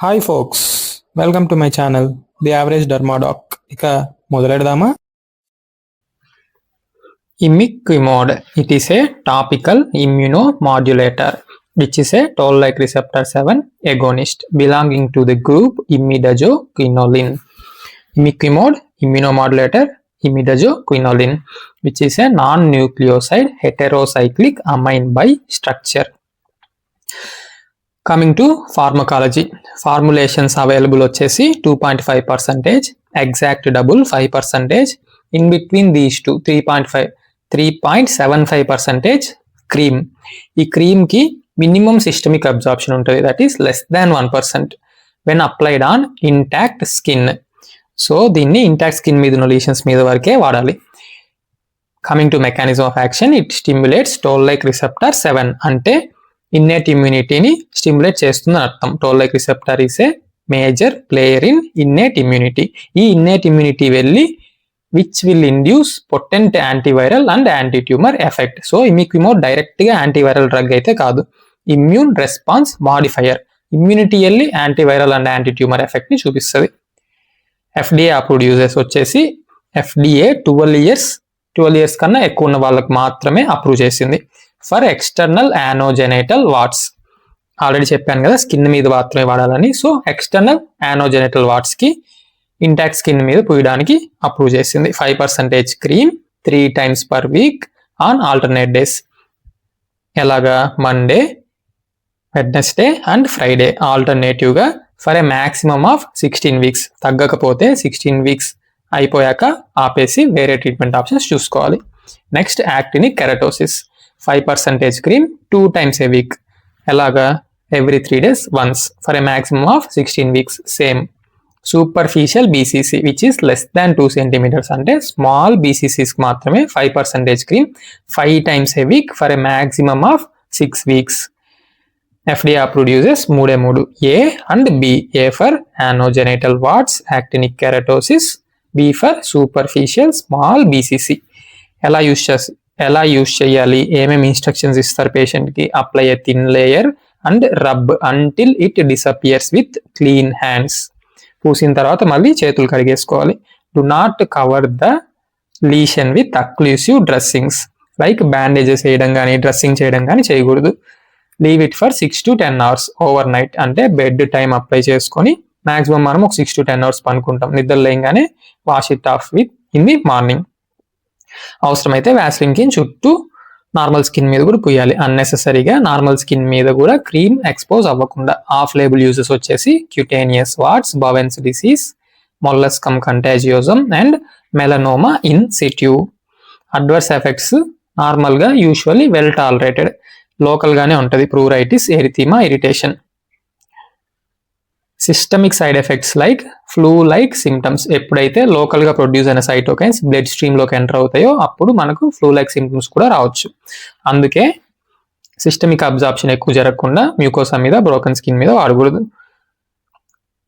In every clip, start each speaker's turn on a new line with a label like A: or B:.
A: Hi folks, welcome to my channel the average dermadoc. ఇక మొదలెడదామా? Imiquimod. It is a topical immunomodulator which is a toll-like receptor 7 agonist belonging to the group imidazoquinoline. Imiquimod immunomodulator imidazoquinoline, which is a non-nucleoside heterocyclic amine by structure. Coming to pharmacology, formulations available వచ్చేసి 2.5%, exact double 5%, in between these two 3.75% cream. ఈ cream కి minimum systemic absorption ఉంటుంది, that is less than 1% when applied on intact skin. So దీన్ని intact skin మీద ఉన్న lesions మీద వరకే వాడాలి. Coming to mechanism of action, it stimulates toll-like receptor 7 అంటే innate immunityని స్టిమ్యులేట్ చేస్తుందని అర్థం. toll-like receptor is a major player in innate immunity. ఈ innate immunity వెళ్ళి which will induce potent antiviral and anti-tumor effect. So imiquimod direct గా antiviral drug అయితే కాదు, immune response modifier. Immunity వెళ్ళి antiviral and anti tumour effect ని చూపిస్తుంది. FDA approved uses వచ్చేసి FDA 12 years కన్నా ఎక్కువ ఉన్న వాళ్ళకి మాత్రమే అప్రూవ్ చేసింది. ఫర్ ఎక్స్టర్నల్ యానోజెనైటల్ వాట్స్, ఆల్రెడీ చెప్పాను కదా స్కిన్ మీద మాత్రమే వాడాలని. సో ఎక్స్టర్నల్ యానోజెనైటల్ వాట్స్ కి ఇంటాక్ట్ స్కిన్ మీద పూయడానికి అప్రూవ్ చేసింది. 5% cream 3 times per week on alternate days. ఎలాగా? Monday, Wednesday and Friday alternative గా for a maximum of 16 weeks. తగ్గకపోతే 16 weeks అయిపోయాక ఆపేసి వేరే ట్రీట్మెంట్ ఆప్షన్స్ చూసుకోవాలి. Next actinic keratosis, 5% cream 2 times a week. ఎలాగా? Every 3 days once for a maximum of 16 weeks. Same superficial BCC which is less than 2 centimeters అంటే small BCCs మాత్రమే 5% cream 5 times a week for a maximum of 6 weeks. FDA approved uses 3 A and B. A for anogenital warts, actinic keratosis. B for superficial small BCC. ఎలా use చేయాలి, ఏమేమి instructions ఇస్తారు patient కి? Apply a thin layer and rub until it disappears with clean hands. పూసిన తర్వాత మళ్ళీ చేతులు కడిగేసుకోవాలి. Do not cover the lesion with occlusive dressings like bandages వేయడం కానీ డ్రెస్సింగ్ చేయడం కానీ చేయకూడదు. Leave it for 6 to 10 hours overnight అంటే బెడ్ టైం అప్లై చేసుకొని మాక్సిమం మనం ఒక 6 to 10 hours పనుకుంటాం. నిద్ర లేయంగానే wash it off with in the morning. అవసరమైతే వ్యాస్లిన్ కి చుట్టూ నార్మల్ స్కిన్ మీద కూడా పూయాలి. అన్నెసెసరీగా నార్మల్ స్కిన్ మీద కూడా క్రీమ్ ఎక్స్పోజ్ అవ్వకుండా. ఆఫ్ లేబుల్ యూజెస్ వచ్చేసి cutaneous warts, Bowen's disease, molluscum contagiosum and melanoma in situ. Adverse effects normal గా యూజువల్లీ వెల్ టాలరేటెడ్, లోకల్ గానే ఉంటుంది. Pruritus, erythema, irritation. Systemic side effects like flu like symptoms. ఎప్పుడైతే local గా produce అయిన cytokines blood stream లోకి enter అవుతాయో అప్పుడు మనకు ఫ్లూ లైక్ సిమ్టమ్స్ కూడా రావచ్చు. అందుకే సిస్టమిక్ అబ్జార్ప్షన్ ఎక్కువ జరగకుండా మ్యూకోసా మీద, బ్రోకన్ స్కిన్ మీద వాడకూడదు.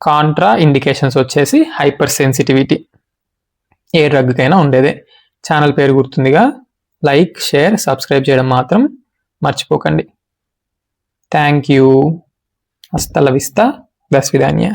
A: కాంట్రా ఇండికేషన్స్ వచ్చేసి హైపర్ సెన్సిటివిటీ, ఏ డ్రగ్ కైనా ఉండేదే. ఛానల్ పేరు గుర్తుందిగా, లైక్, షేర్, సబ్స్క్రైబ్ చేయడం మాత్రం మర్చిపోకండి. Thank you. హస్త లా విస్తా. До свидания.